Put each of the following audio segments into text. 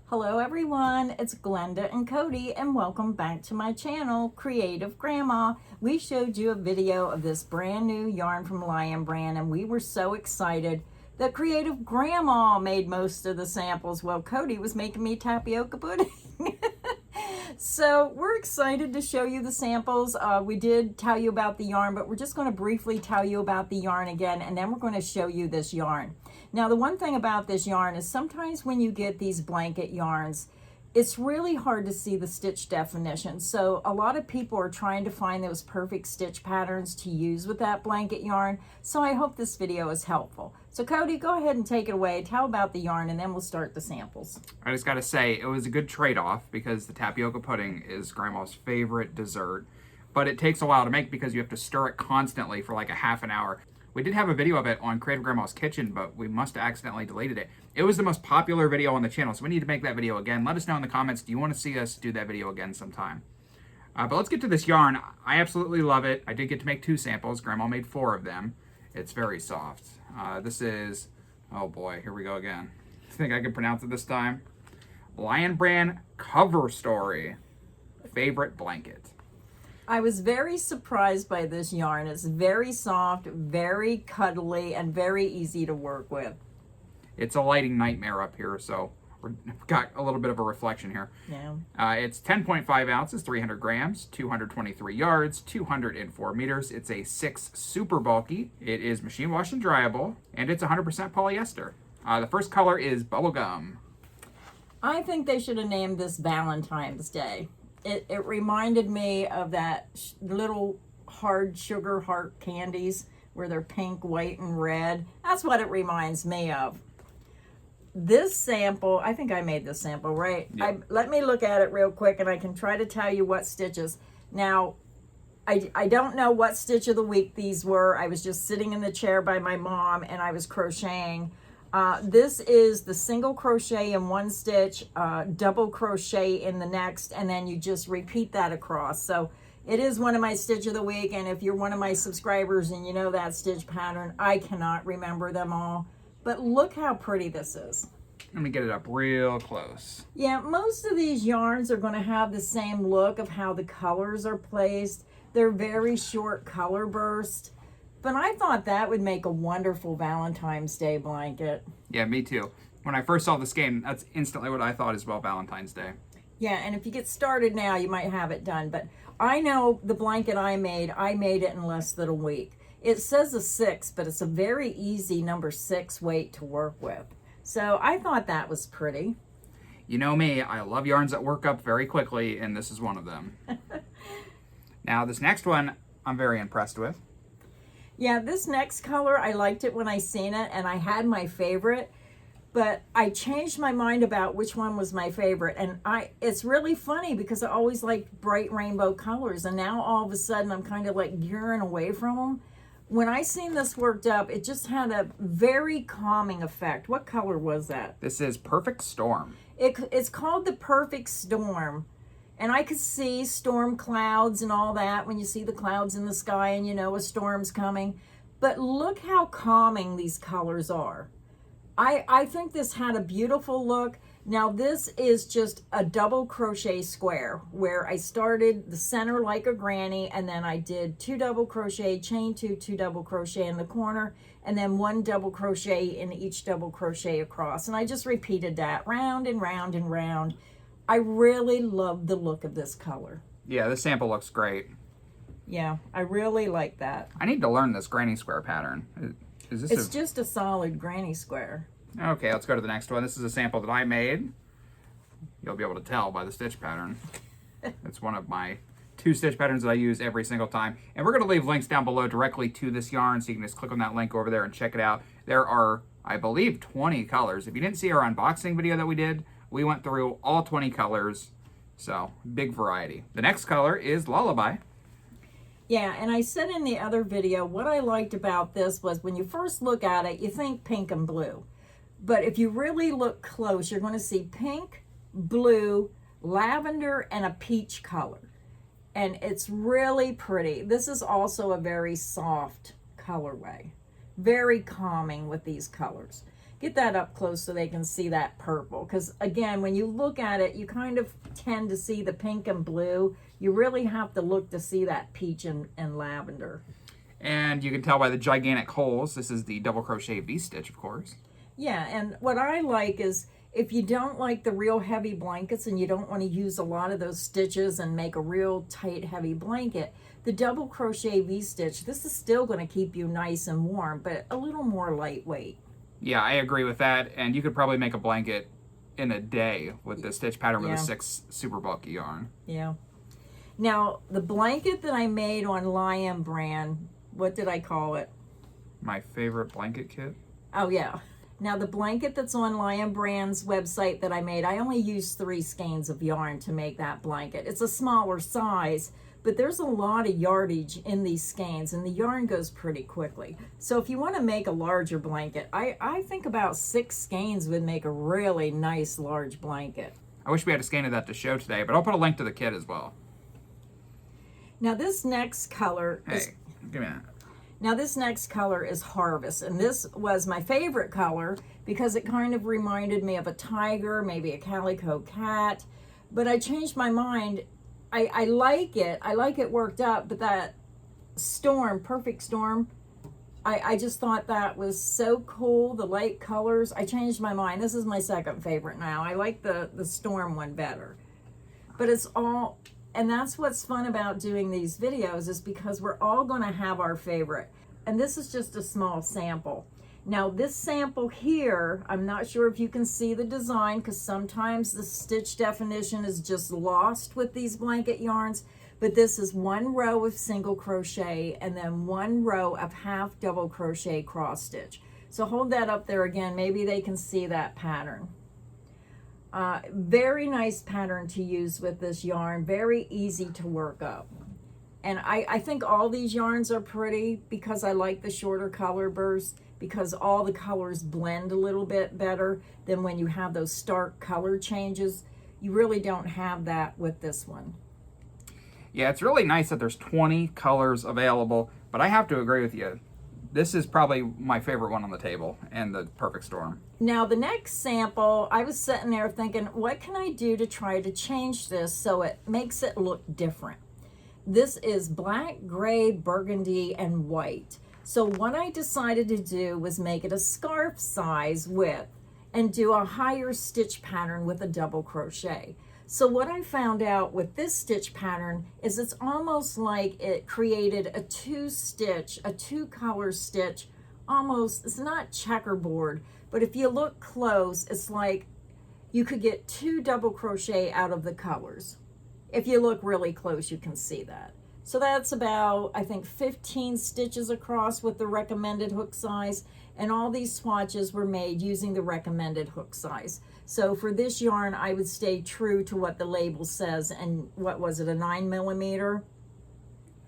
Hello everyone, it's Glenda and Cody and welcome back to my channel, Creative Grandma. We showed you a video of this brand new yarn from Lion Brand and we were so excited that Creative Grandma made most of the samples while Cody was making me tapioca pudding. So we're excited to show you the samples. We did tell you about the yarn, but we're just going to briefly tell you about the yarn again, and then we're going to show you this yarn. Now, the one thing about this yarn is sometimes when you get these blanket yarns, it's really hard to see the stitch definition. So a lot of people are trying to find those perfect stitch patterns to use with that blanket yarn. So I hope this video is helpful. So Cody, go ahead and take it away. Tell about the yarn and then we'll start the samples. I just gotta say, it was a good trade-off because the tapioca pudding is Grandma's favorite dessert, but it takes a while to make because you have to stir it constantly for like a half an hour. We did have a video of it on Creative Grandma's Kitchen, but we must have accidentally deleted it. It was the most popular video on the channel, so we need to make that video again. Let us know in the comments, do you want to see us do that video again sometime? But let's get to this yarn. I absolutely love it. I did get to make 2 samples. Grandma made 4 of them. It's very soft. This is, oh boy, here we go again. I think I can pronounce it this time. Lion Brand Cover Story. Favorite blanket. I was very surprised by this yarn. It's very soft, very cuddly, and very easy to work with. It's a lighting nightmare up here, so we've got a little bit of a reflection here. Yeah. It's 10.5 ounces, 300 grams, 223 yards, 204 meters. It's a 6 super bulky. It is machine wash and dryable, and it's 100% polyester. The first color is Bubblegum. I think they should have named this Valentine's Day. It reminded me of that little hard sugar heart candies where they're pink, white, and red. That's what it reminds me of. This sample, I think I made this sample, right? Yep. Let me look at it real quick and I can try to tell you what stitches. Now, I don't know what stitch of the week these were. I was just sitting in the chair by my mom and I was crocheting. This is the single crochet in one stitch, double crochet in the next, and then you just repeat that across. So it is one of my stitch of the week, and if you're one of my subscribers and you know that stitch pattern, I cannot remember them all. But look how pretty this is. Let me get it up real close. Yeah, most of these yarns are going to have the same look of how the colors are placed. They're very short color bursts. But I thought that would make a wonderful Valentine's Day blanket. Yeah, me too. When I first saw this game, that's instantly what I thought as well, Valentine's Day. Yeah, and if you get started now, you might have it done. But I know the blanket I made it in less than a week. It says a 6, but it's a very easy number 6 weight to work with. So I thought that was pretty. You know me, I love yarns that work up very quickly, and this is one of them. Now, this next one, I'm very impressed with. Yeah, this next color, I liked it when I seen it, and I had my favorite, but I changed my mind about which one was my favorite. And it's really funny because I always liked bright rainbow colors, and now all of a sudden I'm kind of like gearing away from them. When I seen this worked up, it just had a very calming effect. What color was that? This is Perfect Storm. It's called the Perfect Storm. And I could see storm clouds and all that when you see the clouds in the sky and you know a storm's coming. But look how calming these colors are. I think this had a beautiful look. Now this is just a double crochet square where I started the center like a granny and then I did 2 double crochet, chain 2, 2 double crochet in the corner, and then 1 double crochet in each double crochet across. And I just repeated that round and round and round. I really love the look of this color. Yeah, this sample looks great. Yeah, I really like that. I need to learn this granny square pattern. It's just a solid granny square. Okay, let's go to the next one. This is a sample that I made. You'll be able to tell by the stitch pattern. It's one of my 2 stitch patterns that I use every single time. And we're going to leave links down below directly to this yarn, so you can just click on that link over there and check it out. There are, I believe, 20 colors. If you didn't see our unboxing video that we did, we went through all 20 colors, so big variety. The next color is Lullaby. Yeah, and I said in the other video, what I liked about this was when you first look at it, you think pink and blue. But if you really look close, you're going to see pink, blue, lavender, and a peach color. And it's really pretty. This is also a very soft colorway. Very calming with these colors. Get that up close so they can see that purple. Because again, when you look at it, you kind of tend to see the pink and blue. You really have to look to see that peach and lavender. And you can tell by the gigantic holes, this is the double crochet V-stitch, of course. Yeah, and what I like is if you don't like the real heavy blankets and you don't want to use a lot of those stitches and make a real tight, heavy blanket, the double crochet V-stitch, this is still going to keep you nice and warm, but a little more lightweight. Yeah, I agree with that. And you could probably make a blanket in a day with the stitch pattern with a 6 super bulky yarn. Yeah. Now, the blanket that I made on Lion brand, what did I call it? My favorite blanket kit. Oh, yeah. Now, the blanket that's on Lion Brand's website that I made, I only used 3 skeins of yarn to make that blanket. It's a smaller size, but there's a lot of yardage in these skeins, and the yarn goes pretty quickly. So if you want to make a larger blanket, I think about 6 skeins would make a really nice large blanket. I wish we had a skein of that to show today, but I'll put a link to the kit as well. Now, this next color is... Hey, give me that. Now this next color is Harvest, and this was my favorite color because it kind of reminded me of a tiger, maybe a calico cat, but I changed my mind. I like it worked up, but that storm, Perfect Storm, I just thought that was so cool, the light colors. I changed my mind. This is my second favorite now. I like the storm one better, but it's all... And that's what's fun about doing these videos, is because we're all going to have our favorite. And this is just a small sample. Now this sample here, I'm not sure if you can see the design because sometimes the stitch definition is just lost with these blanket yarns. But this is 1 row of single crochet and then 1 row of half double crochet cross stitch. So hold that up there again. Maybe they can see that pattern. Very nice pattern to use with this yarn, very easy to work up. And I think all these yarns are pretty because I like the shorter color bursts, because all the colors blend a little bit better than when you have those stark color changes. You really don't have that with this one. Yeah, it's really nice that there's 20 colors available, but I have to agree with you. This is probably my favorite one on the table, and the Perfect Storm. Now the next sample, I was sitting there thinking, what can I do to try to change this so it makes it look different? This is black, gray, burgundy, and white. So what I decided to do was make it a scarf size width and do a higher stitch pattern with a double crochet. So what I found out with this stitch pattern is it's almost like it created a 2-stitch, a 2-color stitch, almost, it's not checkerboard, but if you look close, it's like you could get 2 double crochet out of the colors. If you look really close, you can see that. So that's about, I think, 15 stitches across with the recommended hook size, and all these swatches were made using the recommended hook size. So for this yarn, I would stay true to what the label says. And what was it, a 9mm?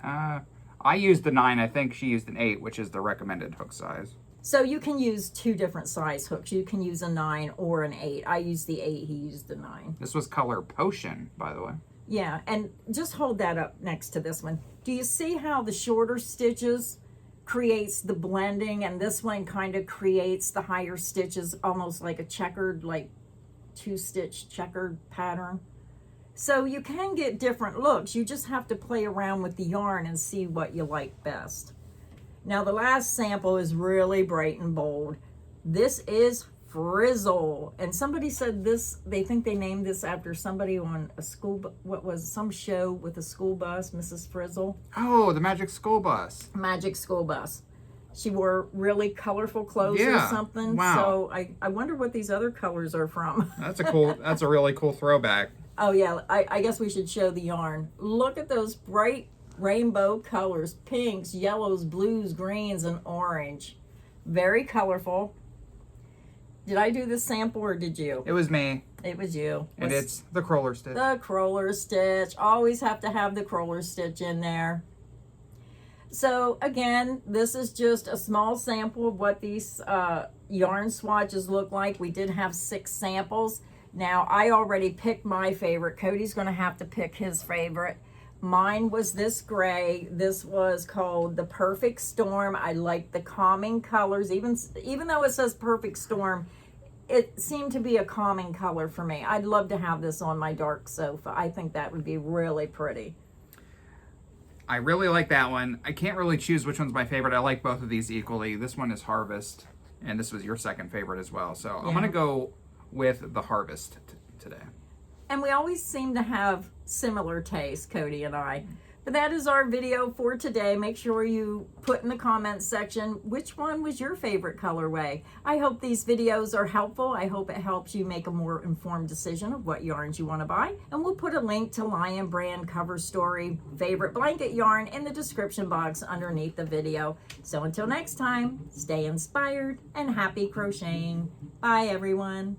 I used the 9. I think she used an 8, which is the recommended hook size. So you can use 2 different size hooks. You can use a 9 or an 8. I used the 8, he used the 9. This was color Potion, by the way. Yeah, and just hold that up next to this one. Do you see how the shorter stitches creates the blending, and this one kind of creates the higher stitches, almost like a checkered, like 2-stitch checkered pattern? So you can get different looks. You just have to play around with the yarn and see what you like best. Now the last sample is really bright and bold. This is Frizzle, and somebody said this, they think they named this after somebody on a school, what was some show with a school bus, Mrs. Frizzle. Oh, the Magic School Bus. Magic School Bus. She wore really colorful clothes or something. Wow. So I wonder what these other colors are from. That's a really cool throwback. Oh yeah, I guess we should show the yarn. Look at those bright rainbow colors, pinks, yellows, blues, greens, and orange. Very colorful. Did I do this sample or did you? It was me. It was you. And it's the crawler stitch. The crawler stitch. Always have to have the crawler stitch in there. So again, this is just a small sample of what these yarn swatches look like. We did have 6 samples. Now I already picked my favorite. Cody's going to have to pick his favorite. Mine was this gray. This was called the Perfect Storm. I like the calming colors. Even though it says Perfect Storm, it seemed to be a calming color for me. I'd love to have this on my dark sofa. I think that would be really pretty. I really like that one. I can't really choose which one's my favorite. I like both of these equally. This one is Harvest, and this was your second favorite as well. So I'm going to go with the Harvest today. And we always seem to have similar tastes, Cody and I. But that is our video for today. Make sure you put in the comments section which one was your favorite colorway. I hope these videos are helpful. I hope it helps you make a more informed decision of what yarns you want to buy. And we'll put a link to Lion Brand cover story favorite blanket yarn in the description box underneath the video. So until next time, stay inspired and happy crocheting. Bye everyone.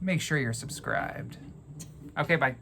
Make sure you're subscribed. Okay, bye.